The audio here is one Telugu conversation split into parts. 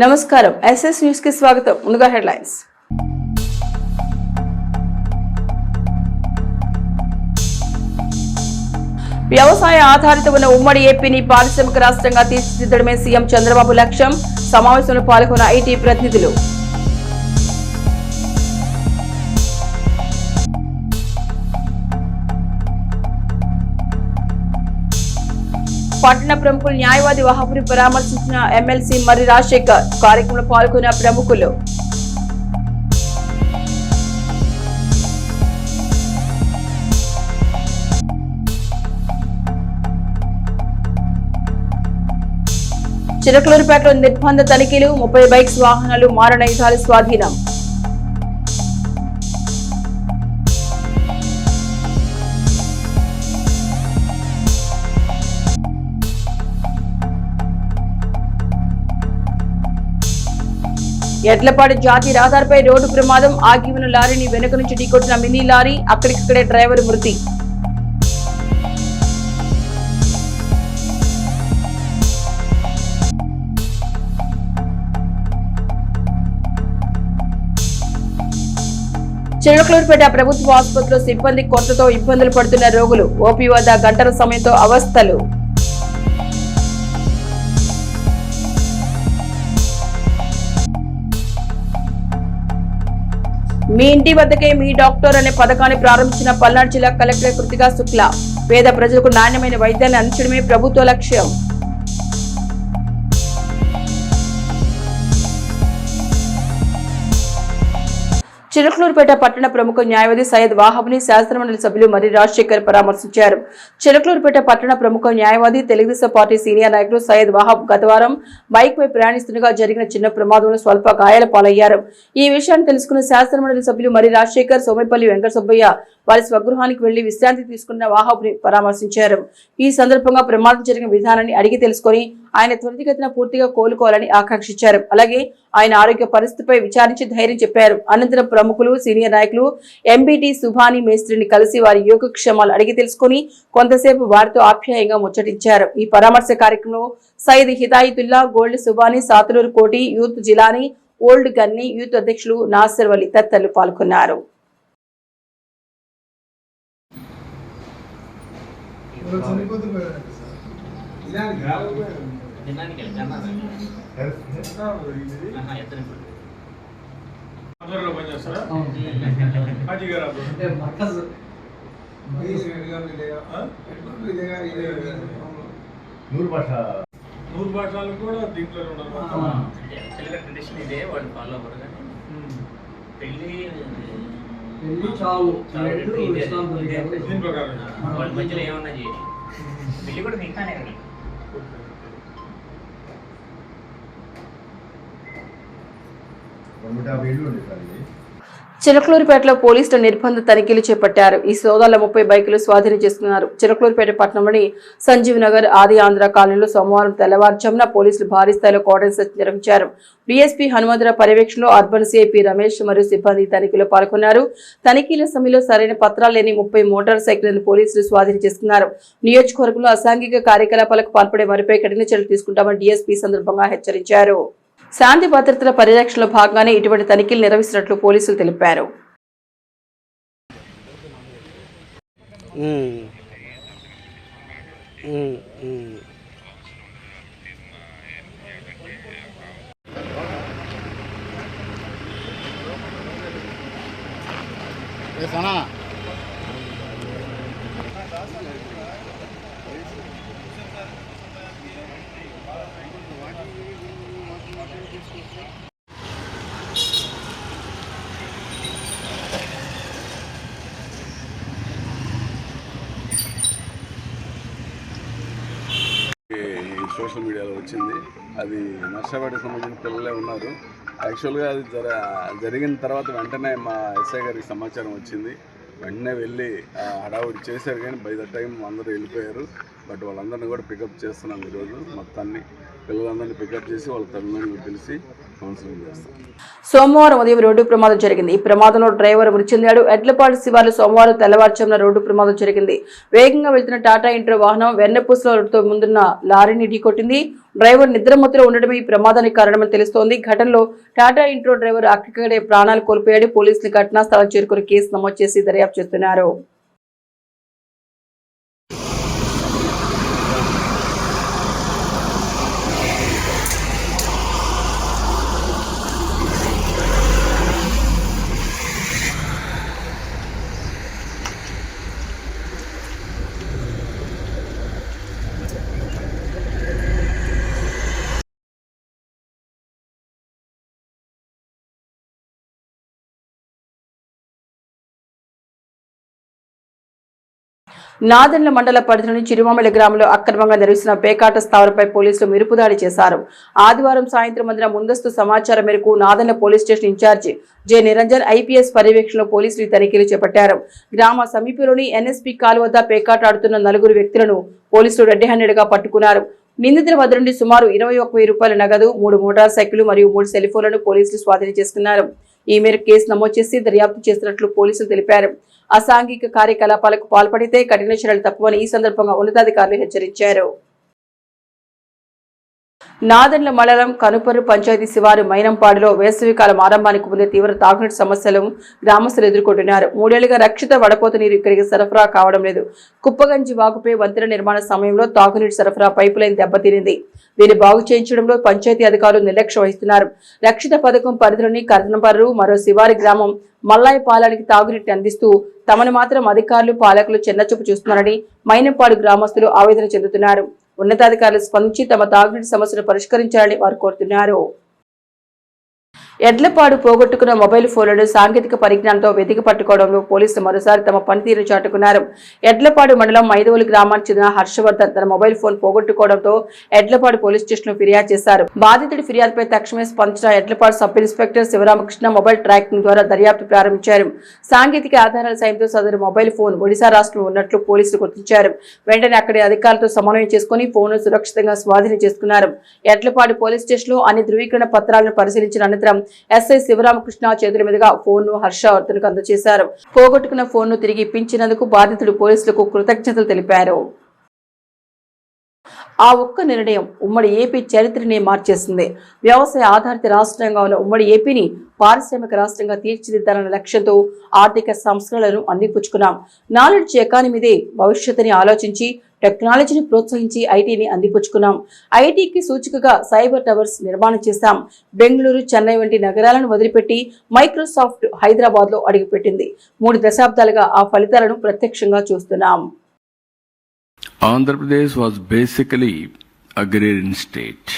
నమస్కారం ఎస్ఎస్ న్యూస్ కి స్వాగతం. ముందుగా హెడ్లైన్స్. వ్యవసాయ ఆధారిత ఉన్న ఉమ్మడి ఏపీని పారిశ్రామిక రాష్ట్రంగా తీర్చిదిద్దడమే సీఎం చంద్రబాబు లక్ష్యం. సమావేశంలో పాల్గొన్న ఐటీ ప్రతినిధులు. పట్టణ ప్రముఖులు న్యాయవాది వహాబుని పరామర్శించిన ఎమ్మెల్సీ మర్రి రాజశేఖర్. కార్యక్రమంలో పాల్గొన్న ప్రముఖులు. చిలకలూరుపేటలో నిర్బంధ తనిఖీలు. 30 బైక్స్ వాహనాలు మారణాయుధాలు స్వాధీనం. ఎడ్లపాడు జాతీయ రహదారిపై రోడ్డు ప్రమాదం. ఆగి ఉన్న లారీని వెనుక నుంచి ఢీకొట్టిన మినీ లారీ. అక్కడికక్కడే డ్రైవర్ మృతి. చిలకలూరుపేట ప్రభుత్వ ఆసుపత్రిలో సిబ్బంది కొరతతో ఇబ్బందులు పడుతున్న రోగులు. ఓపీ వద్ద గంటల సమయంతో అవస్థలు. మీ ఇంటి వద్దకే మీ డాక్టర్ అనే పథకాన్ని ప్రారంభించిన పల్నాడు జిల్లా కలెక్టర్ కృతికా శుక్లా. పేద ప్రజలకు నాణ్యమైన వైద్యాన్ని అందించడమే ప్రభుత్వ లక్ష్యం. చిలకలూరుపేట పట్టణ ప్రముఖ న్యాయవాది సయ్యద్ వాహబ్ని శాసనమండలి సభ్యులు మర్రి రాజశేఖర్ పరామర్శించారు. చిలకలూరుపేట పట్టణ ప్రముఖ న్యాయవాది తెలుగుదేశం పార్టీ సీనియర్ నాయకుడు సయ్యద్ వాహబ్ గతవారం బైక్ పై ప్రయాణిస్తుండగా జరిగిన చిన్న ప్రమాదంలో స్వల్ప గాయాల పాలయ్యారు. ఈ విషయాన్ని తెలుసుకున్న శాసనమండలి సభ్యులు మర్రి రాజశేఖర్ సోమేపల్లి వెంకట సుబ్బయ్య వారి స్వగృహానికి వెళ్లి విశ్రాంతి తీసుకున్న వాహబ్ని పరామర్శించారు. ఈ సందర్భంగా ప్రమాదం జరిగిన విధానాన్ని అడిగి తెలుసుకుని ఆయన త్వరితగతిన పూర్తిగా కోలుకోవాలని ఆకాంక్షించారు. అలాగే ఆయన ఆరోగ్య పరిస్థితిపై విచారించి ధైర్యం చెప్పారు. అనంతరం ప్రముఖులు సీనియర్ నాయకులు ఎంబీటీ సుభాని మేస్త్రిని కలిసి వారి యోగక్షేమాలు అడిగి తెలుసుకుని కొంతసేపు వారితో ఆప్యాయంగా ముచ్చటించారు. ఈ పరామర్శ కార్యక్రమంలో సయ్యద్ హిదాయతుల్లా, గోల్డ్ సుభాని, సాతులూరు కోటి యూత్ జిలానీ, ఓల్డ్ గన్ని యూత్ అధ్యక్షులు నాసర్ వలి తదితరులు పాల్గొన్నారు. నూరు భాషలు కూడా దీంట్లో ట్రెడిషన్ ఇదే వాళ్ళు ఫాలో అవ్వరు కానీ పెళ్లి చావు వాళ్ళ మధ్యలో ఏమన్నా చేయాలి. పెళ్లి కూడా నిఖానే కదా. చిలకలూరుపేటలో పోలీసులు నిర్బంధ తనిఖీలు చేపట్టారు. ఈ సోదాల్లో 30 బైకులు స్వాధీనం చేసుకున్నారు. చిలకలూరుపేట పట్టణంలోని సంజీవ్ నగర్, ఆది ఆంధ్ర కాలనీలో సోమవారం తెల్లవారుజామున పోలీసులు భారీ స్థాయిలో కార్డన్ సెర్చ్ నిర్వహించారు. డీఎస్పీ హనుమంతరావు పర్యవేక్షణలో అర్బన్ సిఐపి రమేష్ మరియు సిబ్బంది తనిఖీలో పాల్గొన్నారు. తనిఖీల సమయంలో సరైన పత్రాలు లేని 30 మోటార్ సైకిళ్లను పోలీసులు స్వాధీనం చేసుకున్నారు. నియోజకవర్గంలో అసాంఘిక కార్యకలాపాలకు పాల్పడే వారిపై కఠిన చర్యలు తీసుకుంటామని డీఎస్పీ సందర్భంగా హెచ్చరించారు. శాంతి భద్రతల పరిరక్షణలో భాగంగానే ఇటువంటి తనిఖీలు నిర్వహిస్తున్నట్లు పోలీసులు తెలిపారు. సోషల్ మీడియాలో వచ్చింది. అది నర్సాపేటకు సంబంధించిన పిల్లలే ఉన్నారు. యాక్చువల్గా అది జరిగిన తర్వాత వెంటనే మా ఎస్ఐ గారికి సమాచారం వచ్చింది. వెంటనే వెళ్ళి హడావుడి చేశారు కానీ బై ద టైం అందరూ వెళ్ళిపోయారు. బట్ వాళ్ళందరినీ కూడా పికప్ చేస్తున్నాం ఈరోజు. మొత్తాన్ని పిల్లలందరినీ పికప్ చేసి వాళ్ళ తల్లిదండ్రులను పిలిచి కౌన్సిలింగ్ చేస్తాం. సోమవారం ఉదయం రోడ్డు ప్రమాదం జరిగింది. ఈ ప్రమాదంలో డ్రైవర్ మృతి చెందాడు. ఎడ్లపాడు శివార్లు సోమవారం తెల్లవారుజామున రోడ్డు ప్రమాదం జరిగింది. వేగంగా వెళ్తున్న టాటా ఇంట్రో వాహనం వెన్నపూసలతో ముందున్న లారీని ఢీకొట్టింది. డ్రైవర్ నిద్రమత్తులో ఉండడమే ఈ ప్రమాదానికి కారణమని తెలుస్తోంది. ఘటనలో టాటా ఇంట్రో డ్రైవర్ అక్కడికడే ప్రాణాలు కోల్పోయాడు. పోలీసులు ఘటనా స్థలం చేరుకుని కేసు నమోదు చేసి దర్యాప్తు చేస్తున్నారు. నాదెండ్ల మండల పరిధిలోని చిరుమామిళ్ల గ్రామంలో అక్రమంగా నిర్వహిస్తున్న పేకాట స్థావరంపై పోలీసులు మెరుపుదాడి చేశారు. ఆదివారం సాయంత్రం అందిన ముందస్తు సమాచారం మేరకు Nadendla police station incharge J Niranjan IPS పర్యవేక్షణలో పోలీసులు తనిఖీలు చేపట్టారు. గ్రామ సమీపంలోని ఎన్ఎస్పీ కాలు వద్ద పేకాట ఆడుతున్న 4 వ్యక్తులను పోలీసులు రెడ్ హ్యాండెడ్ గా పట్టుకున్నారు. నిందితుల వద్ద నుండి సుమారు 21,000 రూపాయల నగదు, 3 మోటార్ సైకిల్ మరియు 3 సెల్ ఫోన్లను పోలీసులు స్వాధీనం చేసుకున్నారు. ఈ మేరకు కేసు నమోదు చేసి దర్యాప్తు చేస్తున్నట్లు పోలీసులు తెలిపారు. అసాంఘిక కార్యకలాపాలకు పాల్పడితే కఠిన చర్యలు తప్పవని ఈ సందర్భంగా ఉన్నతాధికారులు హెచ్చరించారు. నాదెండ్ల మండలం కనుపర్రు పంచాయతీ శివారు మైనంపాడులో వేసవికాలం ఆరంభానికి ముందే తీవ్ర తాగునీటి సమస్యలు గ్రామస్తులు ఎదుర్కొంటున్నారు. 3 ఏళ్లుగా రక్షిత వడపోత నీరు ఇక్కడికి సరఫరా కావడం లేదు. కుప్పగంజి వాగుపై వంతెన నిర్మాణ సమయంలో తాగునీటి సరఫరా పైపు లైన్ దెబ్బతినింది. దీన్ని బాగు చేయించడంలో పంచాయతీ అధికారులు నిర్లక్ష్యం వహిస్తున్నారు. రక్షిత పథకం పరిధిలోని కర్నపర్రు మరో శివారి గ్రామం మల్లాయి పాలానికి తాగునీటిని అందిస్తూ తమను మాత్రం అధికారులు పాలకులు చిన్నచూపు చూస్తున్నారని మైనంపాడు గ్రామస్తులు ఆవేదన చెందుతున్నారు. ఉన్నతాధికారులు స్పందించి తమ తాగునీటి సమస్యను పరిష్కరించాలని వారు కోరుతున్నారు. ఎడ్లపాడు పోగొట్టుకున్న మొబైల్ ఫోన్లను సాంకేతిక పరిజ్ఞానంతో వెతికి పట్టుకోవడంలో పోలీసులు మరోసారి తమ పనితీరు చాటుకున్నారు. ఎడ్లపాడు మండలం మైదవోలు గ్రామానికి చెందిన హర్షవర్ధన్ తన మొబైల్ ఫోన్ పోగొట్టుకోవడంతో ఎడ్లపాడు పోలీస్ స్టేషన్ లో ఫిర్యాదు చేశారు. బాధితుడి ఫిర్యాదుపై తక్షణమే స్పందించిన Edlapadu sub inspector Sivaramakrishna mobile tracking ద్వారా దర్యాప్తు ప్రారంభించారు. సాంకేతిక ఆధారాల సాయంతో సదరు మొబైల్ ఫోన్ ఒడిశా రాష్ట్రంలో ఉన్నట్లు పోలీసులు గుర్తించారు. వెంటనే అక్కడి అధికారులతో సమన్వయం చేసుకుని ఫోన్ సురక్షితంగా స్వాధీనం చేసుకున్నారు. ఎడ్లపాడు పోలీస్ స్టేషన్ లో అన్ని ధృవీకరణ పత్రాలను పరిశీలించిన అనంతరం ఎస్ఐ శివరామకృష్ణ చేతుల మీదుగా ఫోన్ ను హర్షవర్ధన్కు అందజేశారు. పోగొట్టుకున్న ఫోన్ ను తిరిగి ఇప్పించినందుకు బాధితుడు పోలీసులకు కృతజ్ఞతలు తెలిపారు. ఆ ఒక్క నిర్ణయం ఉమ్మడి ఏపీ చరిత్రనే మార్చేసింది. వ్యవసాయ ఆధారిత రాష్ట్రంగా ఉన్న ఉమ్మడి ఏపీని పారిశ్రామిక రాష్ట్రంగా తీర్చిదిద్దాలన్న లక్ష్యంతో ఆర్థిక సంస్కరణలను అందిపుచ్చుకున్నాం. నాలెడ్జ్ ఎకానమీదే భవిష్యత్తుని ఆలోచించి టెక్నాలజీని ప్రోత్సహించి ఐటీని అందిపుచ్చుకున్నాం. ఐటీకి సూచికగా సైబర్ టవర్స్ నిర్మాణం చేశాం. బెంగళూరు, చెన్నై వంటి నగరాలను వదిలిపెట్టి మైక్రోసాఫ్ట్ హైదరాబాద్ లో అడుగుపెట్టింది. 3 దశాబ్దాలుగా ఆ ఫలితాలను ప్రత్యక్షంగా చూస్తున్నాం. Andhra Pradesh was basically agrarian state.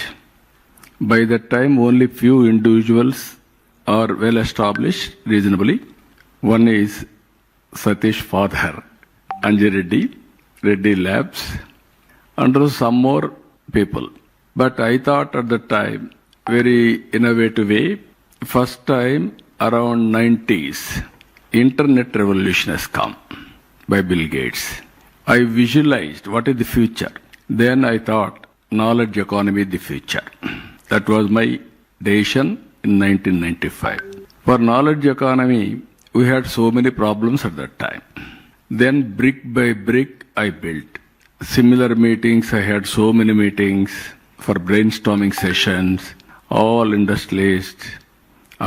By that time, only few individuals are well established reasonably. One is Satish father, Anjireddy, Reddy Labs, and some more people. But I thought at the time, very innovative way, first time around 90s, internet revolution has come by Bill Gates. I visualized what is the future. Then I thought knowledge economy is the future. That was my decision in 1995. For knowledge economy, we had so many problems at that time. Then brick by brick I built. Similar meetings, I had so many meetings for brainstorming sessions, all industrialists,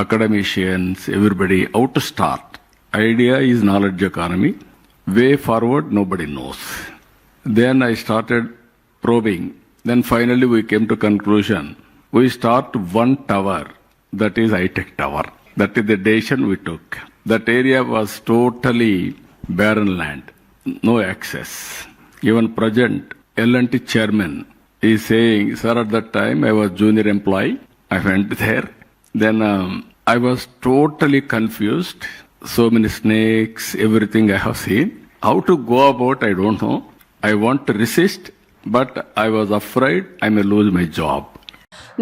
academicians, everybody, how to start. Idea is knowledge economy. Way forward, nobody knows. Then I started probing. Then finally we came to conclusion. We start one tower, that is high-tech tower. That is the decision we took. That area was totally barren land, no access. Even present L&T chairman is saying, sir, at that time I was junior employee. I went there. Then I was totally confused. So many snakes, everything I have seen. How to go about, I don't know. I want to resist, but I was afraid I may lose my job.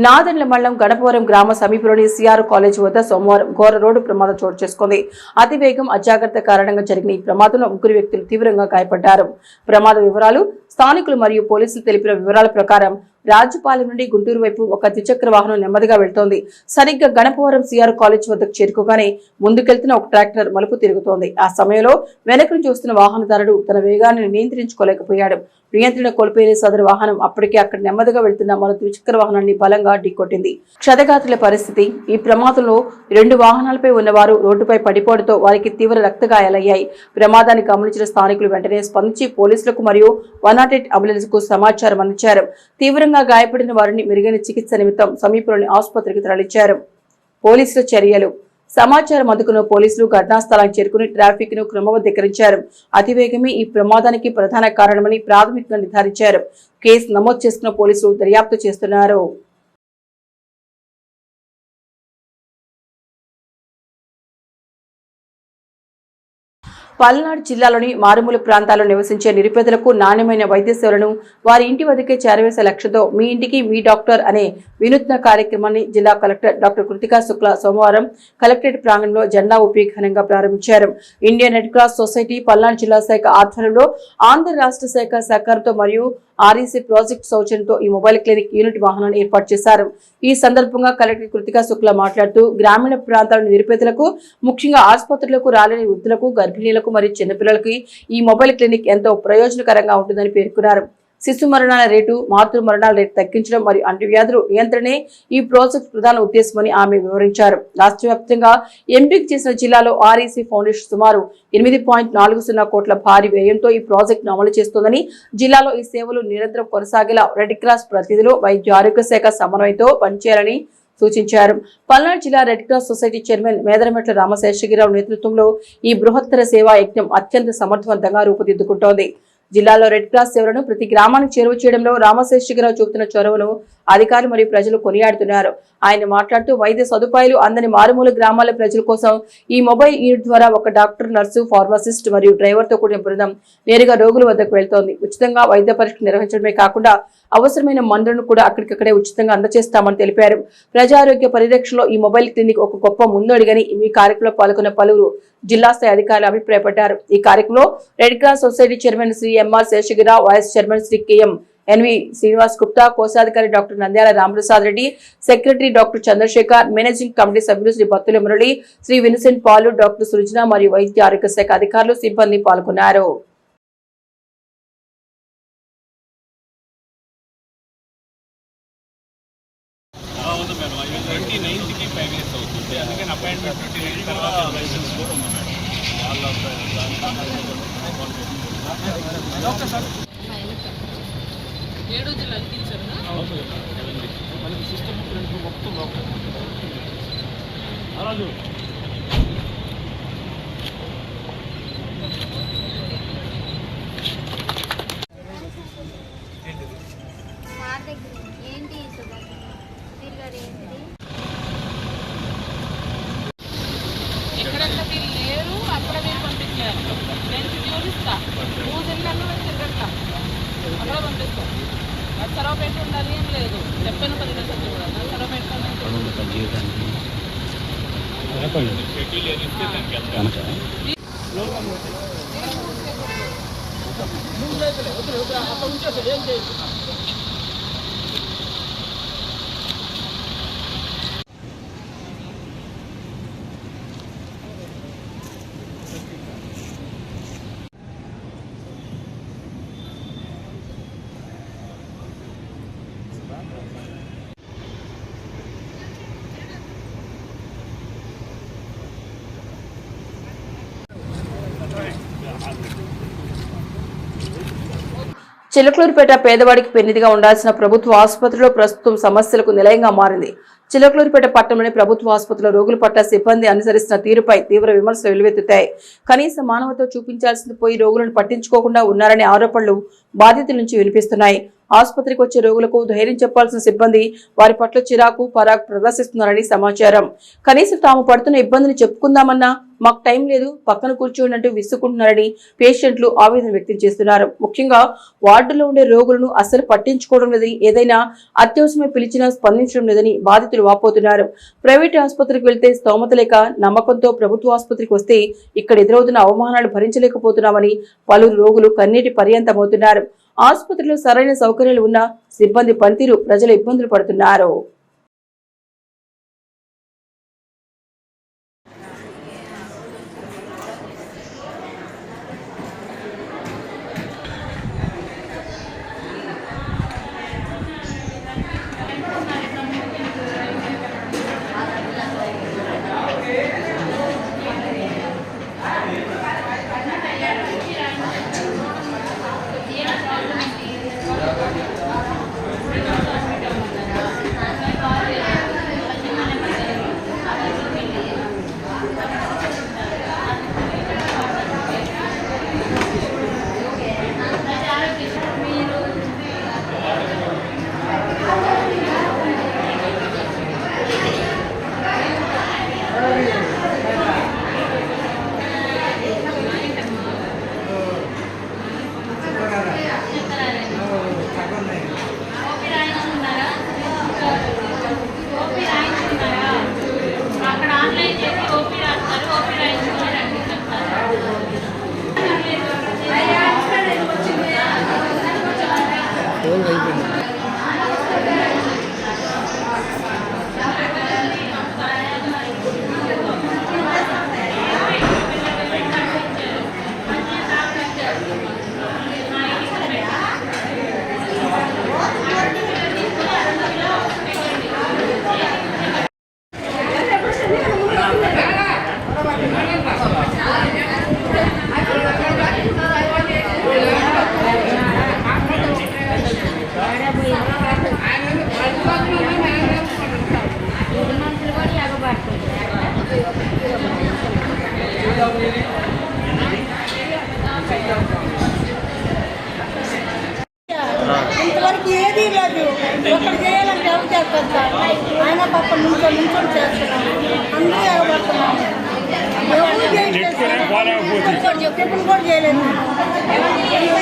Nadendla మండలం గణపవరం గ్రామ సమీపంలోని సిఆర్ కాలేజ్ వద్ద సోమవారం ఘోర రోడ్డు ప్రమాదం చోటు చేసుకుంది. అతివేగం, అజాగ్రత్త కారణంగా జరిగిన ఈ ప్రమాదంలో 3 వ్యక్తులు తీవ్రంగా గాయపడ్డారు. ప్రమాద వివరాలు స్థానికులు మరియు పోలీసులు తెలిపిన వివరాల ప్రకారం రాజుపాలెం నుండి గుంటూరు వైపు ఒక ద్విచక్ర వాహనం నెమ్మదిగా వెళ్తోంది. సరిగ్గా గణపవరం సిఆర్ కాలేజ్ వద్దకు చేరుకోగానే ముందుకెళ్తున్న ఒక ట్రాక్టర్ మలుపు తిరుగుతోంది. ఆ సమయంలో వెనక నుంచి వస్తున్న వాహనదారుడు తన వేగాన్ని నియంత్రించుకోలేకపోయాడు. నియంత్రణ కోల్పోయిన సదరు వాహనం అప్పటికే అక్కడ నెమ్మదిగా వెళ్తున్న మరో ద్విచక్ర వాహనాన్ని బలంగా ఢీకొట్టింది. క్షతగాత్రుల పరిస్థితి. ఈ ప్రమాదంలో 2 వాహనాలపై ఉన్నవారు రోడ్డుపై పడిపోవడంతో వారికి తీవ్ర రక్తగాయాలయ్యాయి. ప్రమాదాన్ని గమనించిన స్థానికులు వెంటనే స్పందించి పోలీసులకు మరియు 108 అంబులెన్స్ కు సమాచారం అందించారు. తీవ్రంగా గాయపడిన వారిని మెరుగైన చికిత్స నిమిత్తం సమీపంలోని ఆసుపత్రికి తరలించారు. పోలీసుల చర్యలు. సమాచారం అందుకున్న పోలీసులు ఘటనా స్థలానికి చేరుకుని ట్రాఫిక్ ను క్రమబద్ధీకరించారు. అతివేగమే ఈ ప్రమాదానికి ప్రధాన కారణమని ప్రాథమికంగా నిర్ధారించారు. కేసు నమోదు చేసుకున్న పోలీసులు దర్యాప్తు చేస్తున్నారు. పల్నాడు జిల్లాలోని మారుమూల ప్రాంతాల్లో నివసించే నిరుపేదలకు నాణ్యమైన వైద్య సేవలను వారి ఇంటి వద్దకే చేరవేసే లక్ష్యంతో మీ ఇంటికి మీ డాక్టర్ అనే వినూత్న కార్యక్రమాన్ని జిల్లా కలెక్టర్ డాక్టర్ కృతికా శుక్లా సోమవారం కలెక్టరేట్ ప్రాంగణంలో జెండా ఊపి ఘనంగా ప్రారంభించారు. Indian red cross society Palnadu జిల్లా శాఖ ఆధ్వర్యంలో ఆంధ్ర రాష్ట్ర శాఖ సహకారంతో మరియు ఆర్ఈసీ ప్రాజెక్ట్ సౌజన్యంతో ఈ మొబైల్ క్లినిక్ యూనిట్ వాహనాన్ని ఏర్పాటు చేశారు. ఈ సందర్భంగా కలెక్టర్ కృతికా శుక్లా మాట్లాడుతూ గ్రామీణ ప్రాంతాల నిరుపేదలకు ముఖ్యంగా ఆసుపత్రులకు రాలేని వృద్ధులకు గర్భిణీలకు మరియు చిన్నపిల్లలకి ఈ మొబైల్ క్లినిక్ ఎంతో ప్రయోజనకరంగా ఉంటుందని పేర్కొన్నారు. శిశు మరణాల రేటు, మాతృ మరణాల రేటు తగ్గించడం మరియు అంటువ్యాధులు నియంత్రణే ఈ ప్రాజెక్ట్ ప్రధాన ఉద్దేశమని ఆమె వివరించారు. రాష్ట్ర వ్యాప్తంగా ఎంపిక చేసిన జిల్లాలో ఆర్ఈసీ ఫౌండేషన్ సుమారు 8.40 కోట్ల భారీ వ్యయంతో ఈ ప్రాజెక్టును అమలు చేస్తోందని, జిల్లాలో ఈ సేవలు నిరంతరం కొనసాగేలా రెడ్ క్రాస్ ప్రతినిధులు వైద్య ఆరోగ్య శాఖ సమన్వయంతో పనిచేయాలని సూచించారు. పల్నాడు జిల్లా red cross society chairman Medarametla Ramaseshagirirao నేతృత్వంలో ఈ బృహత్తర సేవా యజ్ఞం అత్యంత సమర్థవంతంగా రూపుదిద్దుకుంటోంది. జిల్లాలో రెడ్ క్రాస్ సేవలను ప్రతి గ్రామానికి చేరువ చేయడంలో రామశేషగిరిరావు చూపుతున్న చొరవను అధికారులు మరియు ప్రజలు కొనియాడుతున్నారు. ఆయన మాట్లాడుతూ వైద్య సదుపాయాలు అందని మారుమూల గ్రామాల ప్రజల కోసం ఈ మొబైల్ యూనిట్ ద్వారా ఒక డాక్టర్, నర్సు, ఫార్మసిస్ట్ మరియు డ్రైవర్ తో కూడిన బృందం నేరుగా రోగుల వద్దకు వెళ్తోంది. ఉచితంగా వైద్య పరీక్షలు నిర్వహించడమే కాకుండా అవసరమైన మందులను కూడా అక్కడికక్కడే ఉచితంగా అందజేస్తామని తెలిపారు. ప్రజారోగ్య పరిరక్షణలో ఈ మొబైల్ క్లినిక్ ఒక గొప్ప ముందడుగని ఈ కార్యక్రమంలో పాల్గొన్న పలువురు జిల్లా స్థాయి అధికారులు అభిప్రాయపడ్డారు. ఈ కార్యక్రమంలో red cross society chairman Shri MR Seshagirirao, vice chairman Shri KM NV Srinivas Gupta, కోశాధికారి doctor Nandyala Ramprasad Reddy, secretary doctor Chandrashekar, managing committee సభ్యులు Shri Battula Murali, Shri Vincent Paul, doctor Srujana మరియు వైద్య ఆరోగ్య శాఖ అధికారులు, సిబ్బంది పాల్గొన్నారు. ఎక్కడెక్కడ మీరు లేరు అక్కడ మీరు పంపించారు. నేను చూపిస్తా, నువ్వు తిన్నాను తిరగట్లా అక్కడ పంపిస్తాను. నాకు సరవ పెట్టి ఉండాలి ఏం లేదు, చెప్పాను 10 గంటలు కూడా నాకు సరవ పెట్టాలి. చిలకలూరుపేట పేదవాడికి పెన్నిదిగా ఉండాల్సిన ప్రభుత్వ ఆసుపత్రిలో ప్రస్తుతం సమస్యలకు నిలయంగా మారింది. చిలకలూరుపేట పట్టణంలోని ప్రభుత్వ ఆసుపత్రిలో రోగుల పట్ల సిబ్బంది అనుసరిస్తున్న తీరుపై తీవ్ర విమర్శలు వెల్లువెత్తుతాయి. కనీస మానవత చూపించాల్సింది పోయి రోగులను పట్టించుకోకుండా ఉన్నారనే ఆరోపణలు బాధితుల నుంచి వినిపిస్తున్నాయి. ఆసుపత్రికి వచ్చే రోగులకు ధైర్యం చెప్పాల్సిన సిబ్బంది వారి పట్ల చిరాకు, పరాకు ప్రదర్శిస్తున్నారని సమాచారం. కనీసం తాము పడుతున్న ఇబ్బందిని చెప్పుకుందామన్నా మాకు టైం లేదు, పక్కన కూర్చోండి విసుకుంటున్నారని పేషెంట్లు ఆవేదన వ్యక్తం చేస్తున్నారు. ముఖ్యంగా వార్డులో ఉండే రోగులను అస్సలు పట్టించుకోవడం లేదని, ఏదైనా అత్యవసరమే పిలిచినా స్పందించడం లేదని బాధితులు వాపోతున్నారు. ప్రైవేట్ ఆసుపత్రికి వెళ్తే స్తోమత లేక నమ్మకంతో ప్రభుత్వ ఆసుపత్రికి వస్తే ఇక్కడ ఎదురవుతున్న అవమానాలు భరించలేకపోతున్నామని పలువురు రోగులు కన్నీటి పర్యంతమవుతున్నారు. ఆసుపత్రిలో సరైన సౌకర్యాలు ఉన్న సిబ్బంది పనితీరు ప్రజలు ఇబ్బందులు పడుతున్నారు. ఇంతవరకు ఏదీ లేదు. ఒకటి చేయాలంటే ఎవరు చేస్తారు సార్? ఆయన పక్క నుంచొని చేస్తున్నాను, అందరూ ఎగబడుతున్నాను. టిఫిన్ కూడా చేయలేదు.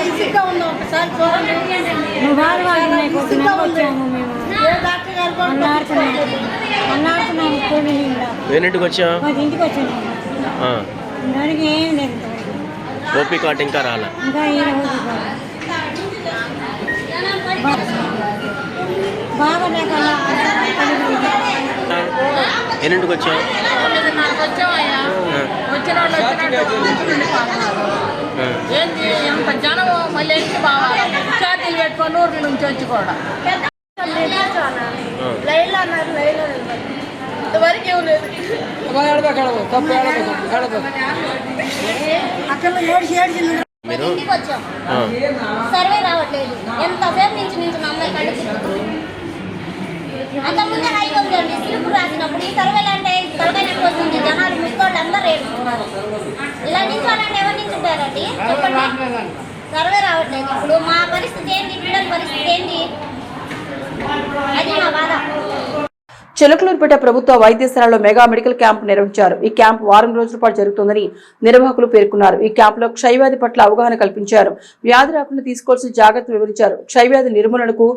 ఇసుగ్గా ఉన్నాం. ఒకసారి చూడండి, ఇసుగ్గా ఉంది. ఏ డాక్టర్ గారు ఎన్నింటికి వచ్చా? ఇంటికి వచ్చాను. దానికి ఏం లేదు. ఓపీ కార్డు ఇంకా రాలా? ఇంకా బాగా ఎన్నింటికి వచ్చా? వచ్చిన వాళ్ళు ఏంటి ఎంత జనం మళ్ళీ ఎంత బాగా ఛార్జీలు పెట్టుకొని ఊర్ల నుంచి వచ్చి కూడా లైన్లో అన్నారు. లైన్లో ఇంతవరకు ఏం లేదు. అక్కడ ఏడ్చింది. ఇంటికి వచ్చాం, సర్వే రావట్లేదు. ఎంతసేపు నుంచి అమ్మాయి కడుపు అంతకుముందే హై ఉందండి. సిలుపు రాసినప్పుడు ఈ సర్వేలు అంటే తలకాయ నొప్పి వస్తుంది. జనాలు ముక్కోళ్ళు అందరూ ఏడుస్తున్నారు. ఇలా నించోవాలంటే ఎవరు నించుంటారండి చెప్పండి? సర్వే రావట్లేదు. ఇప్పుడు మా పరిస్థితి ఏంటి? పిల్లల పరిస్థితి ఏంటి? అది నా బాధ. చిలకలూరుపేట ప్రభుత్వ వైద్యశాలలో మెగా మెడికల్ క్యాంప్ నిర్వహించారు. ఈ క్యాంప్ వారం రోజుల పాటు జరుగుతుందని నిర్వాహకులు పేర్కొన్నారు. ఈ క్యాంపులో క్షయవ్యాధి పట్ల అవగాహన కల్పించారు. వ్యాధి రాకుండా తీసుకోవాల్సిన జాగ్రత్తలు వివరించారు. క్షయవ్యాధి నిర్మూలనకు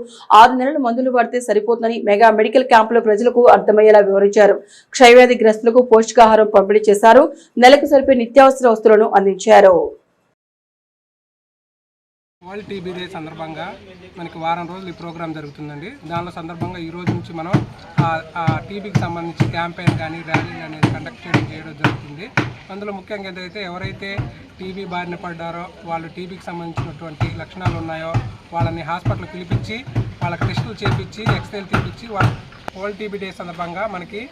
6 నెలల మందులు వాడితే సరిపోతుందని మెగా మెడికల్ క్యాంపులో ప్రజలకు అర్థమయ్యేలా వివరించారు. క్షయవ్యాధి గ్రస్తులకు పౌష్టికాహారం పంపిణీ చేశారు. నెలకు సరిపోయే నిత్యావసర వస్తువులను అందించారు. వరల్డ్ టీబీ డే సందర్భంగా మనకి వారం రోజులు ఈ ప్రోగ్రాం జరుగుతుందండి. దానిలో సందర్భంగా ఈ రోజు నుంచి మనం ఆ టీబీకి సంబంధించి క్యాంపెయిన్ కానీ ర్యాలీలు అనేది కండక్ట్ చేయడం జరుగుతుంది. అందులో ముఖ్యంగా ఏంటంటే ఎవరైతే టీబీ బారిన పడ్డారో, వాళ్ళు టీబీకి సంబంధించినటువంటి లక్షణాలు ఉన్నాయో వాళ్ళని హాస్పిటల్కి పిలిపించి వాళ్ళకి టెస్టులు చేయించి ఎక్స్రేలు తీపించి వరల్డ్ టీబీ డే సందర్భంగా మనకి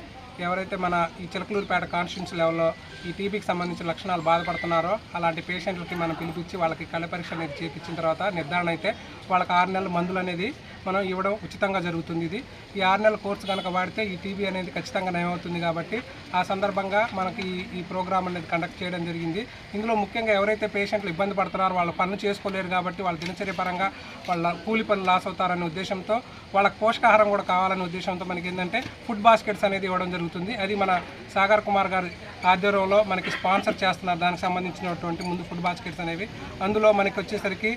ఎవరైతే మన ఈ చిలకలూరుపేట కాన్స్టిట్యూన్సీ లెవెల్లో ఈ టీబీకి సంబంధించిన లక్షణాలు బాధపడుతున్నారో అలాంటి పేషెంట్లకి మనం పిలిపించి వాళ్ళకి కళ్ళ పరీక్ష అనేది చేయించిన తర్వాత నిర్ధారణ అయితే వాళ్ళకి 6 నెలల మందులు అనేది మనం ఇవ్వడం ఉచితంగా జరుగుతుంది. ఇది ఈ 6 నెలల కోర్సు కనుక వాడితే ఈ టీబీ అనేది ఖచ్చితంగా నయమవుతుంది. కాబట్టి ఆ సందర్భంగా మనకి ఈ ప్రోగ్రామ్ అనేది కండక్ట్ చేయడం జరిగింది. ఇందులో ముఖ్యంగా ఎవరైతే పేషెంట్లు ఇబ్బంది పడుతున్నారో వాళ్ళు పనులు చేసుకోలేరు కాబట్టి వాళ్ళ దినచర్య పరంగా వాళ్ళ కూలి పనులు లాస్ అవుతారనే ఉద్దేశంతో వాళ్ళకి పోషకాహారం కూడా కావాలనే ఉద్దేశంతో మనకి ఏంటంటే ఫుడ్ బాస్కెట్స్ అనేది ఇవ్వడం జరుగుతుంది. అది మన సాగర్ కుమార్ గారి ఆధ్వర్యంలో మనకి స్పాన్సర్ చేస్తున్నారు. దానికి సంబంధించినటువంటి ముందు ఫుడ్ బాస్కెట్స్ అనేవి అందులో మనకి వచ్చేసరికి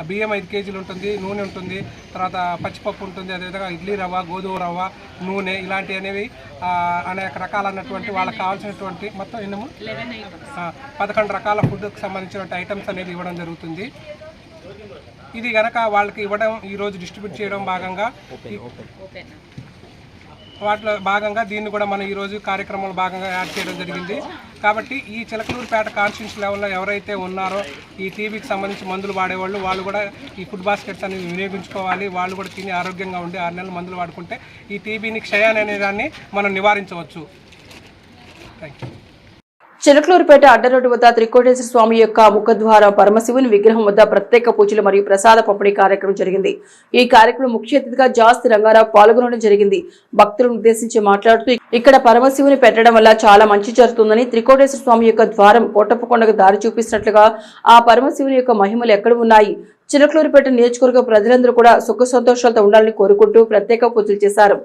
బియ్యం 5 కేజీలు ఉంటుంది, నూనె ఉంటుంది, తర్వాత పచ్చిపప్పు ఉంటుంది, అదేవిధంగా ఇడ్లీ రవ్వ, గోధుమ రవ్వ, నూనె ఇలాంటివి అనేవి అనేక రకాలైనటువంటి వాళ్ళకి కావాల్సినటువంటి మొత్తం 11 రకాల ఫుడ్కి సంబంధించినటువంటి ఐటమ్స్ అనేది ఇవ్వడం జరుగుతుంది. ఇది కనుక వాళ్ళకి ఇవ్వడం, ఈరోజు డిస్ట్రిబ్యూట్ చేయడం భాగంగా వాటిలో భాగంగా దీన్ని కూడా మనం ఈరోజు కార్యక్రమంలో భాగంగా యాడ్ చేయడం జరిగింది. కాబట్టి ఈ చిలకలూరుపేట కాన్స్టిట్యూన్సీ లెవెల్లో ఎవరైతే ఉన్నారో ఈ టీబీకి సంబంధించి మందులు వాడేవాళ్ళు వాళ్ళు కూడా ఈ ఫుడ్ బాస్కెట్స్ అనేవి వినియోగించుకోవాలి. వాళ్ళు కూడా తిని ఆరోగ్యంగా ఉండి 6 నెలలు మందులు వాడుకుంటే ఈ టీబీని క్షయాన్ని అనే దాన్ని మనం నివారించవచ్చు. Thank you. చిలకలూరుపేట అడ్డరోడ్డు వద్ద త్రికోటేశ్వర స్వామి యొక్క ముఖద్వారం పరమశివుని విగ్రహం వద్ద ప్రత్యేక పూజలు మరియు ప్రసాద పంపిణీ కార్యక్రమం జరిగింది. ఈ కార్యక్రమం ముఖ్య అతిథిగా జాస్తి రంగారావు పాల్గొనడం జరిగింది. భక్తులను ఉద్దేశించి మాట్లాడుతూ ఇక్కడ పరమశివుని పెట్టడం వల్ల చాలా మంచి జరుగుతుందని, త్రికోటేశ్వర స్వామి యొక్క ద్వారం కోటప్పకొండకు దారి చూపిస్తున్నట్లుగా ఆ పరమశివుని యొక్క మహిమలు ఎక్కడ ఉన్నాయి, చిలకలూరుపేట నియోజకవర్గ ప్రజలందరూ కూడా సుఖ సంతోషాలతో ఉండాలని కోరుకుంటూ ప్రత్యేక పూజలు చేశారు.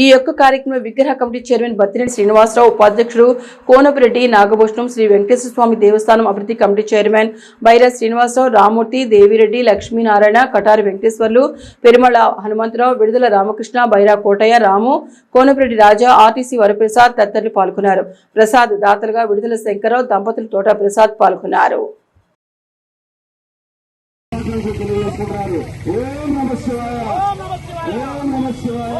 ఈ యొక్క కార్యక్రమంలో విగ్రహ కమిటీ చైర్మన్ బత్తినేని శ్రీనివాసరావు, ఉపాధ్యక్షుడు కోనపిరెడ్డి నాగభూషణం, శ్రీ వెంకటేశ్వర స్వామి దేవస్థానం అభివృద్ధి కమిటీ చైర్మన్ బైరా శ్రీనివాసరావు, రామూర్తి, దేవిరెడ్డి, లక్ష్మీనారాయణ, కటారి వెంకటేశ్వర్లు, పెరుమళ హనుమంతరావు, విడుదల రామకృష్ణ, బైరా కోటయ్య, రాము, కోనపిరెడ్డి రాజా, ఆర్టీసీ వరప్రసాద్ తదితరులు పాల్గొన్నారు. ప్రసాద్ దాతలుగా విడుదల శంకరరావు దంపతులు తోట ప్రసాద్ పాల్గొన్నారు. ఓం నమః శివాయ, ఓం నమః శివాయ,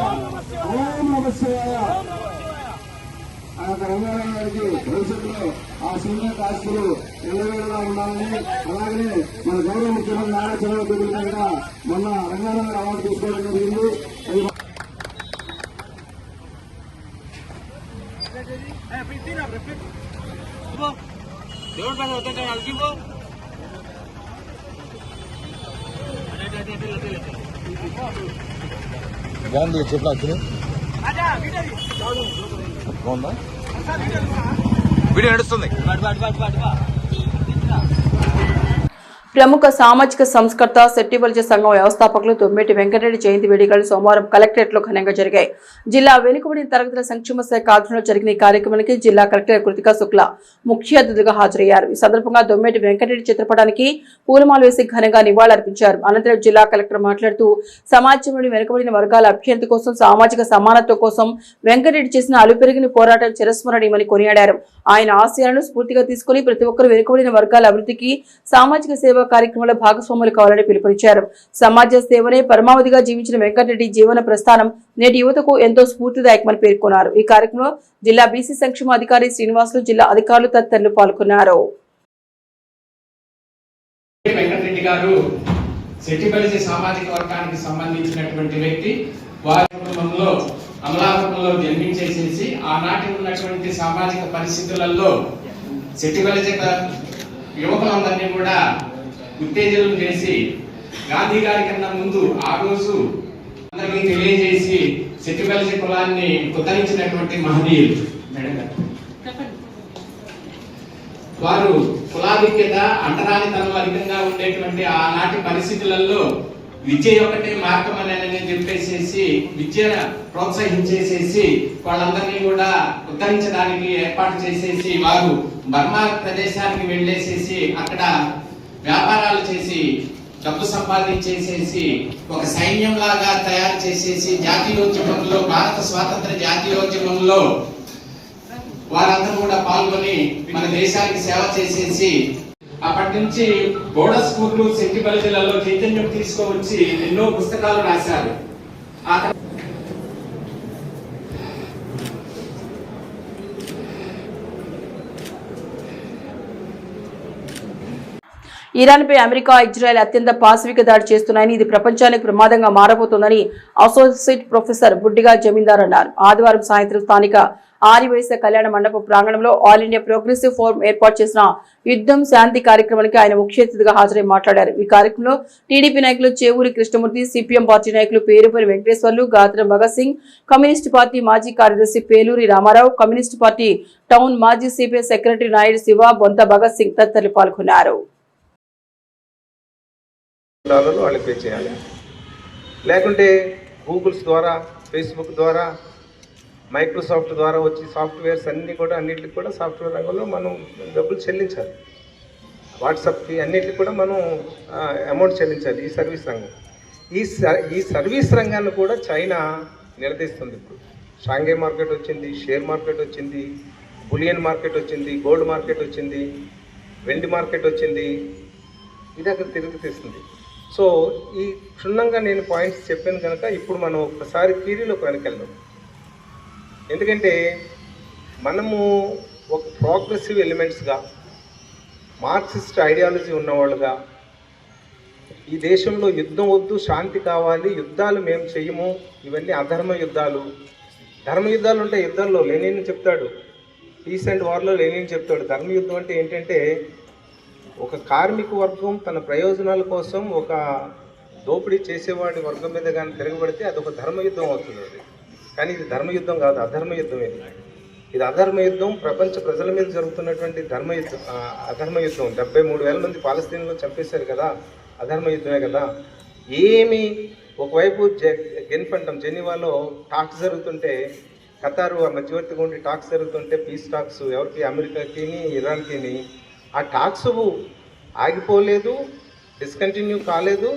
ఓం నమః శివాయ. ఆ రంగారావు గారికి భవిష్యత్తులో ఆ సీనియర్ కాస్తులు ఎల్లవేళలా ఉండాలని, అలాగే మన గౌరవ ముఖ్యమంత్రి నారా చంద్రబాబు నాయుడు కూడా మొన్న రంగారావు గారు అవార్డు తీసుకోవడం జరిగింది. బాగుంది చెప్పు బాగుందా వీడియో నడుస్తుంది. ప్రముఖ సామాజిక సంస్కర్త సెట్టిబలిజ సంఘం వ్యవస్థాపకులు తొమ్మిటి వెంకటరెడ్డి జయంతి వేడుకలు సోమవారం కలెక్టరేట్ లో ఘనంగా జరిగాయి. జిల్లా వెనుకబడిన తరగతుల సంక్షేమ శాఖ ఆధ్వర్యంలో జరిగిన ఈ కార్యక్రమానికి జిల్లా కలెక్టర్ కృతికా శుక్లా ముఖ్య అతిథిగా హాజరయ్యారు. ఈ సందర్భంగా తొమ్మిటి వెంకటరెడ్డి చిత్రపటానికి పూలమాలు వేసి ఘనంగా నివాళులర్పించారు. అనంతరం జిల్లా కలెక్టర్ మాట్లాడుతూ సమాజంలోని వెనుకబడిన వర్గాల అభ్యున్నతి కోసం, సామాజిక సమానత్వం కోసం వెంకటరెడ్డి చేసిన అలుపెరిగిన పోరాటం చిరస్మరణీయమని కొనియాడారు. ఆయన ఆశయాలను స్ఫూర్తిగా తీసుకుని ప్రతి ఒక్కరు వెనుకబడిన వర్గాల అభివృద్ధికి, సామాజిక సేవ కార్యక్రమంలో భాగస్వాములు కావాలని పిలుపునిచ్చారు. సమాజ సేవనే పరమావధిగా జీవించిన వెంకటరెడ్డి జీవన ప్రస్థానం నేటి యువతకు ఎంతో స్ఫూర్తిదాయకమని పేర్కొన్నారు. ఈ కార్యక్రమంలో జిల్లా బీసీ సంక్షేమ అధికారి శ్రీనివాసులు, జిల్లా అధికారులు తదితరులు పాల్గొన్నారు. వెంకటరెడ్డి గారు సెట్టిబలిజ సామాజిక వర్గానికి సంబంధించినటువంటి వ్యక్తి. వారి కుటుంబంలో అమలాపురంలో జన్మించేసేసి ఆనాటి ఉన్నటువంటి సామాజిక పరిస్థితులలో సెట్టిబలిజ యువకులందరినీ కూడా ఉత్తేజనం చేసి గాంధీ గారి కన్నా ముందు ఆ రోజు అందరికీ తెలియజేసి సెట్టిబలిజ కులాన్ని ఉద్ధరించినటువంటి మహనీయులు. వారు కులాధిక్యత, అంటరానితనం అధికంగా ఉండేటువంటి ఆనాటి పరిస్థితులలో విద్య ఒకటే మార్గం అని చెప్పేసేసి విద్యను ప్రోత్సహించేసేసి వాళ్ళందరినీ కూడా ఉద్ధరించడానికి ఏర్పాటు చేసేసి వారు బర్మా ప్రదేశానికి వెళ్ళేసేసి అక్కడ వ్యాపారాలు చేసి డబ్బు సంపాదించేసేసి ఒక సైన్యం లాగా తయారు చేసేసి జాతీయోద్యమంలో, భారత స్వాతంత్ర జాతీయోద్యమంలో వారందరూ కూడా పాల్గొని మన దేశానికి సేవ చేసేసి అప్పటి నుంచి బోర్డర్ స్కూళ్ళు, సెట్టిబలిజలలో చైతన్యం తీసుకువచ్చి ఎన్నో పుస్తకాలు రాశారు. ఇరాన్పై అమెరికా, ఇజ్రాయెల్ అత్యంత పాశవిక దాడి చేస్తున్నాయని, ఇది ప్రపంచానికి ప్రమాదంగా మారబోతోందని అసోసియేట్ ప్రొఫెసర్ బుడ్డిగా జమీందార్ అన్నారు. ఆదివారం సాయంత్రం స్థానిక ఆర్యవైశ్య కళ్యాణ మండపం ప్రాంగణంలో ఆల్ ఇండియా ప్రోగ్రెసివ్ ఫోరం ఏర్పాటు చేసిన యుద్ధం శాంతి కార్యక్రమానికి ఆయన ముఖ్య అతిథిగా హాజరై మాట్లాడారు. ఈ కార్యక్రమంలో టీడీపీ నాయకులు చేవూరి కృష్ణమూర్తి, సిపిఎం పార్టీ నాయకులు పేరుపల్లి వెంకటేశ్వర్లు, గాత్రం భగత్ సింగ్, కమ్యూనిస్టు పార్టీ మాజీ కార్యదర్శి Peluri Ramarao, communist party town మాజీ సిపిఐ సెక్రటరీ నాయుడు శివ, బొంత భగత్ సింగ్ తదితరులు పాల్గొన్నారు. వాళ్ళకి పే చేయాలి, లేకుంటే గూగుల్స్ ద్వారా, ఫేస్బుక్ ద్వారా, మైక్రోసాఫ్ట్ ద్వారా వచ్చి సాఫ్ట్వేర్స్ అన్నీ కూడా అన్నిటికి కూడా సాఫ్ట్వేర్ రంగంలో మనం డబ్బులు చెల్లించాలి. వాట్సాప్కి అన్నిటికి కూడా మనం అమౌంట్ చెల్లించాలి. ఈ సర్వీస్ రంగం, ఈ సర్వీస్ రంగాన్ని కూడా చైనా నిలదీస్తుంది. ఇప్పుడు షాంఘై మార్కెట్ వచ్చింది, షేర్ మార్కెట్ వచ్చింది, బులియన్ మార్కెట్ వచ్చింది, గోల్డ్ మార్కెట్ వచ్చింది, వెండి మార్కెట్ వచ్చింది. ఇది అక్కడ తిరిగి తీస్తుంది. సో ఈ క్షుణ్ణంగా నేను పాయింట్స్ చెప్పాను కనుక ఇప్పుడు మనం ఒక్కసారి థియరీలోకి వెనకెళ్దాం. ఎందుకంటే మనము ఒక ప్రోగ్రెసివ్ ఎలిమెంట్స్గా, మార్క్సిస్ట్ ఐడియాలజీ ఉన్నవాళ్ళుగా, ఈ దేశంలో యుద్ధం వద్దు, శాంతి కావాలి, యుద్ధాలు మేము చెయ్యము, ఇవన్నీ అధర్మ యుద్ధాలు. ధర్మ యుద్ధాలు ఉంటే యుద్ధాల్లో లెనిన్ చెప్తాడు, పీస్ అండ్ వార్లో లెనిన్ చెప్తాడు. ధర్మయుద్ధం అంటే ఏంటంటే ఒక కార్మిక వర్గం తన ప్రయోజనాల కోసం ఒక దోపిడీ చేసేవాడి వర్గం మీద కానీ తిరగబడితే అదొక ధర్మయుద్ధం అవుతుంది. అది కానీ ఇది ధర్మయుద్ధం కాదు, అధర్మయుద్ధం. ఇది అధర్మయుద్ధం. ప్రపంచ ప్రజల మీద జరుగుతున్నటువంటి ధర్మయుద్ధం, అధర్మయుద్ధం. 73,000 మంది పాలస్తీన్లో చంపేశారు కదా, అధర్మయుద్ధమే కదా. ఏమి ఒకవైపు జెనీవాలో టాక్స్ జరుగుతుంటే, ఖతారు ఆ మధ్యవర్తిగా ఉండి టాక్స్ జరుగుతుంటే, పీస్ టాక్స్ ఎవరికి, అమెరికాకి ఇరాన్కి, ఆ టాక్స్ ఆగిపోలేదు, డిస్కంటిన్యూ కాలేదు.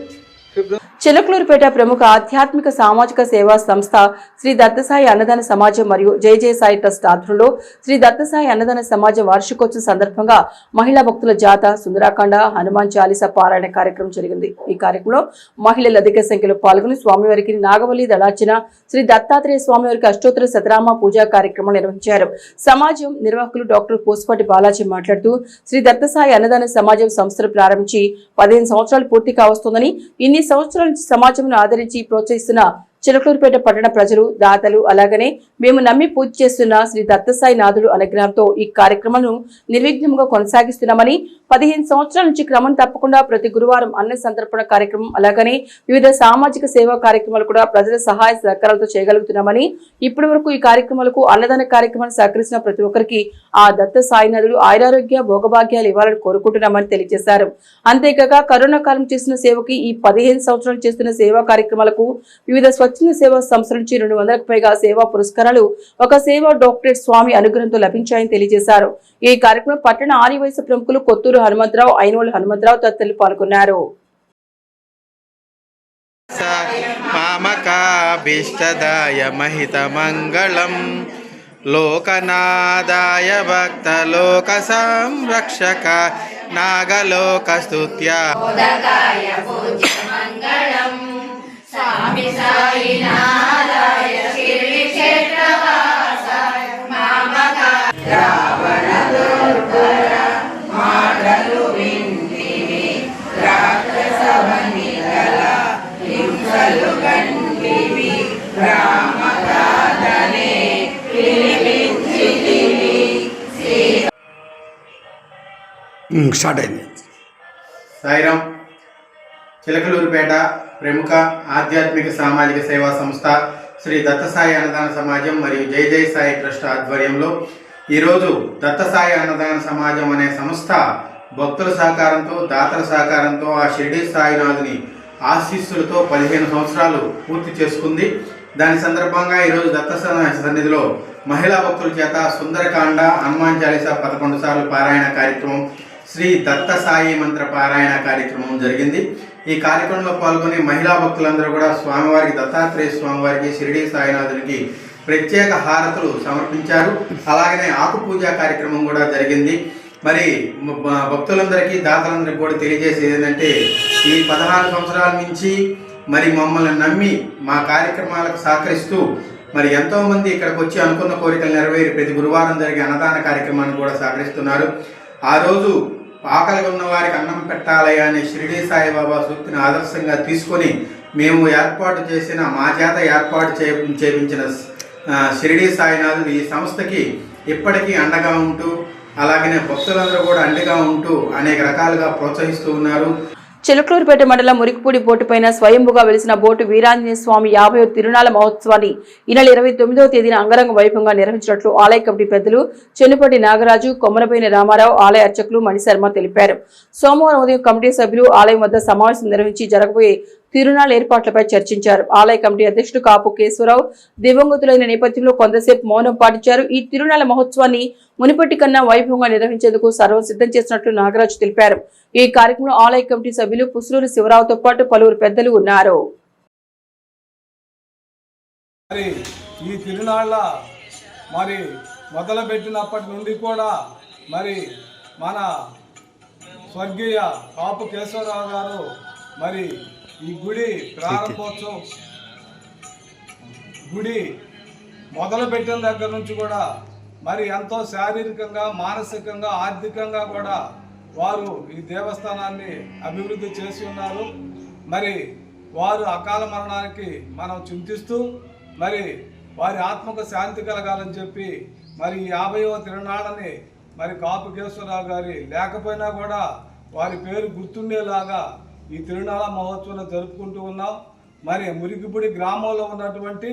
చిలకలూరుపేట ప్రముఖ ఆధ్యాత్మిక సామాజిక సేవా సంస్థ శ్రీ దత్తసాయి అన్నదాన సమాజం మరియు జై జై సాయి ట్రస్ట్ ఆధ్వర్యంలో శ్రీ దత్తసాయి అన్నదాన సమాజం వార్షికోత్సవం సందర్భంగా మహిళా భక్తుల జాత, సుందరాకాండ, హనుమాన్ చాలీసా పారాయణ కార్యక్రమం జరిగింది. ఈ కార్యక్రమంలో మహిళలు అధిక సంఖ్యలో పాల్గొని స్వామివారికి నాగవల్లి దళార్చన, శ్రీ దత్తాత్రేయ స్వామివారికి అష్టోత్తర శతనామ పూజా కార్యక్రమం నిర్వహించారు. సమాజం నిర్వాహకులు డాక్టర్ పోస్పాటి బాలాజీ మాట్లాడుతూ శ్రీ దత్తసాయి అన్నదాన సమాజం సంస్థను ప్రారంభించి 15 సంవత్సరాలు పూర్తి కావస్తోందని, ఇన్ని సంవత్సరాల సమాజంను ఆదరించి ప్రోత్సహిస్తున్న చిలకలూరుపేట పట్టణ ప్రజలు, దాతలు, అలాగనే మేము నమ్మి పూజ చేస్తున్న శ్రీ దత్తసాయి నాథుడు అనుగ్రహంతో ఈ కార్యక్రమాలను నిర్విఘ్నంగా కొనసాగిస్తున్నామని, 15 సంవత్సరాల నుంచి క్రమం తప్పకుండా ప్రతి గురువారం అన్న సంతర్పణ కార్యక్రమం, అలాగనే వివిధ సామాజిక సేవా కార్యక్రమాలు కూడా ప్రజల సహాయ సహకారాలతో చేయగలుగుతున్నామని, ఇప్పటి వరకు ఈ కార్యక్రమాలకు అన్నదాన కార్యక్రమాన్ని సహకరిస్తున్న ప్రతి ఒక్కరికి ఆ దత్త సాయినాథుడు ఆయురారోగ్య భోగభాగ్యాలు ఇవ్వాలని కోరుకుంటున్నామని తెలియజేశారు. అంతేకాక కరోనా కాలం చేసిన సేవకి ఈ 15 సంవత్సరాలు చేస్తున్న సేవా కార్యక్రమాలకు వివిధ స్వచ్ఛంద సేవా సంస్థల నుంచి 200కు పైగా సేవా పురస్కారాలు, ఒక సేవా డాక్టరేట్ స్వామి అనుగ్రహంతో లభించాయని తెలియజేశారు. ఈ కార్యక్రమం పట్టణ ఆర్యవైశ్య ప్రముఖులు కొత్తూరు హనుమంతరావు, ఐనోలు హనుమంతరావు తదితరులు పాల్గొన్నారు. మామకాభీష్టదాయ మహితమంగళం లోకనాదాయ భక్త లోక సంరక్షక నాగలోకస్తుత్య స్వామి సాయినాథాయ శిరిడి క్షేత్రవాసాయ మామక రావణ దుర్భర మాటలు వింటివి రాక్షస వనితల హింసలు కంటివి రామకాదనే పిలిపించితివి. స్టార్ట్ అయింది. సాయిరాం. చిలకలూరుపేట ప్రముఖ ఆధ్యాత్మిక సామాజిక సేవా సంస్థ శ్రీ దత్తసాయి అన్నదాన సమాజం మరియు జై జై సాయి ట్రస్ట్ ఆధ్వర్యంలో ఈరోజు దత్తసాయి అన్నదాన సమాజం అనే సంస్థ భక్తుల సహకారంతో, దాతల సహకారంతో, ఆ షిరిడి సాయినాథుని ఆశీస్సులతో 15 సంవత్సరాలు పూర్తి చేసుకుంది. దాని సందర్భంగా ఈరోజు దత్త సన్నిధిలో మహిళా భక్తుల చేత సుందరకాండ, హనుమాన్ చాలీసా 11 సార్లు పారాయణ కార్యక్రమం, శ్రీ దత్త సాయి మంత్ర పారాయణ కార్యక్రమం జరిగింది. ఈ కార్యక్రమంలో పాల్గొని మహిళా భక్తులందరూ కూడా స్వామివారికి, దత్తాత్రేయ స్వామివారికి, షిరిడి సాయినాథునికి ప్రత్యేక హారతులు సమర్పించారు. అలాగనే ఆకు పూజ కార్యక్రమం కూడా జరిగింది. మరి భక్తులందరికీ, దాతలందరికీ కూడా తెలియజేసేది ఏంటంటే, ఈ 14 సంవత్సరాల నుంచి మరి మమ్మల్ని నమ్మి మా కార్యక్రమాలకు సహకరిస్తూ మరి ఎంతోమంది ఇక్కడికి వచ్చి అనుకున్న కోరికలు నెరవేరి ప్రతి గురువారం జరిగే అన్నదాన కార్యక్రమాన్ని కూడా సహకరిస్తున్నారు. ఆ రోజు ఆకలిగా ఉన్న వారికి అన్నం పెట్టాలి అనే షిరిడి సాయిబాబా సూక్తిని ఆదర్శంగా తీసుకొని మేము ఏర్పాటు చేసిన, మా చేత ఏర్పాటు చేయించిన షిరిడి సాయినాథుడు ఈ సంస్థకి ఇప్పటికీ అండగా ఉంటూ, అలాగనే భక్తులందరూ కూడా అండగా ఉంటూ అనేక రకాలుగా ప్రోత్సహిస్తూ ఉన్నారు. చిలకలూరుపేట మండలం మురికిపూడి బోటుపైన స్వయంభుగా వెలిసిన బోటు వీరాంజనేయ స్వామి 50వ తిరునాళ్ల మహోత్సవాన్ని ఈ నెల 29వ తేదీన అంగరంగ వైభవంగా నిర్వహించినట్లు ఆలయ కమిటీ పెద్దలు చెన్నుపటి నాగరాజు, కొమ్మరపైన రామారావు, ఆలయ అర్చకులు మణిశర్మ తెలిపారు. సోమవారం ఉదయం కమిటీ సభ్యులు ఆలయం వద్ద సమావేశం నిర్వహించి జరగబోయే తిరునాళ్ల ఏర్పాట్లపై చర్చించారు. ఆలయ కమిటీ అధ్యక్షుడు కాపు కేశవరావు దివంగతులైన నేపథ్యంలో కొంతసేపు మౌనం పాటించారు. ఈ తిరునాళ్ల మహోత్సవాన్ని మునిపటి కన్నా వైభవంగా నిర్వహించేందుకు సర్వం సిద్ధం చేసినట్లు నాగరాజు తెలిపారు. ఈ కార్యక్రమంలో ఆలయ కమిటీ సభ్యులు పుసలూరు శివరావుతో పాటు పలువురు పెద్దలు ఉన్నారు. ఈ తిరునాళ్ల మరి మొదలుపెట్టినప్పటి నుండి కూడా మరి మన స్వర్గీయ కాపు కేశవరావు గారు మరి ఈ గుడి ప్రారంభోత్సవం గుడి మొదలుపెట్టిన దగ్గర నుంచి కూడా మరి ఎంతో శారీరకంగా మానసికంగా ఆర్థికంగా కూడా వారు ఈ దేవస్థానాన్ని అభివృద్ధి చేసి ఉన్నారు. మరి వారు అకాల మరణానికి మనం చింతిస్తూ మరి వారి ఆత్మకు శాంతి కలగాలని చెప్పి మరి 50వ తిరునాళ్ళని మరి కాపు కేశవరావు గారి లేకపోయినా కూడా వారి పేరు గుర్తుండేలాగా ఈ తిరునాళ్ళ మహోత్సవం జరుపుకుంటూ ఉన్నాం. మరి మురికిపూడి గ్రామంలో ఉన్నటువంటి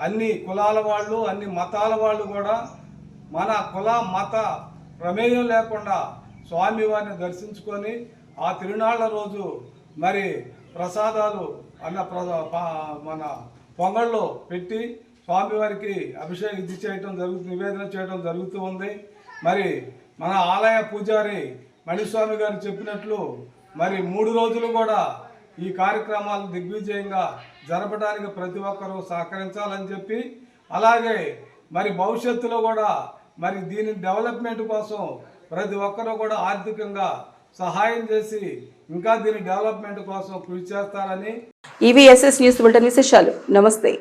అన్ని కులాల వాళ్ళు అన్ని మతాల వాళ్ళు కూడా మన కుల మత ప్రమేయం లేకుండా స్వామివారిని దర్శించుకొని ఆ తిరునాళ్ళ రోజు మరి ప్రసాదాలు మన పొంగళ్ళు పెట్టి స్వామివారికి అభిషేకం చేయటం జరుగుతుంది, నివేదన చేయడం జరుగుతూ ఉంది. మరి మన ఆలయ పూజారి మణిస్వామి గారు చెప్పినట్లు మరి 3 రోజులు కూడా ఈ కార్యక్రమాలు దిగ్విజయంగా జరపడానికి ప్రతి ఒక్కరూ సహకరించాలని చెప్పి, అలాగే మరి భవిష్యత్తులో కూడా మరి దీని డెవలప్మెంట్ కోసం ప్రతి ఒక్కరూ కూడా ఆర్థికంగా సహాయం చేసి ఇంకా దీని డెవలప్మెంట్ కోసం కృషి చేస్తారని. ఈవీఎస్ఎస్ న్యూస్ బులెటిన్ విశేషాలు. నమస్తే.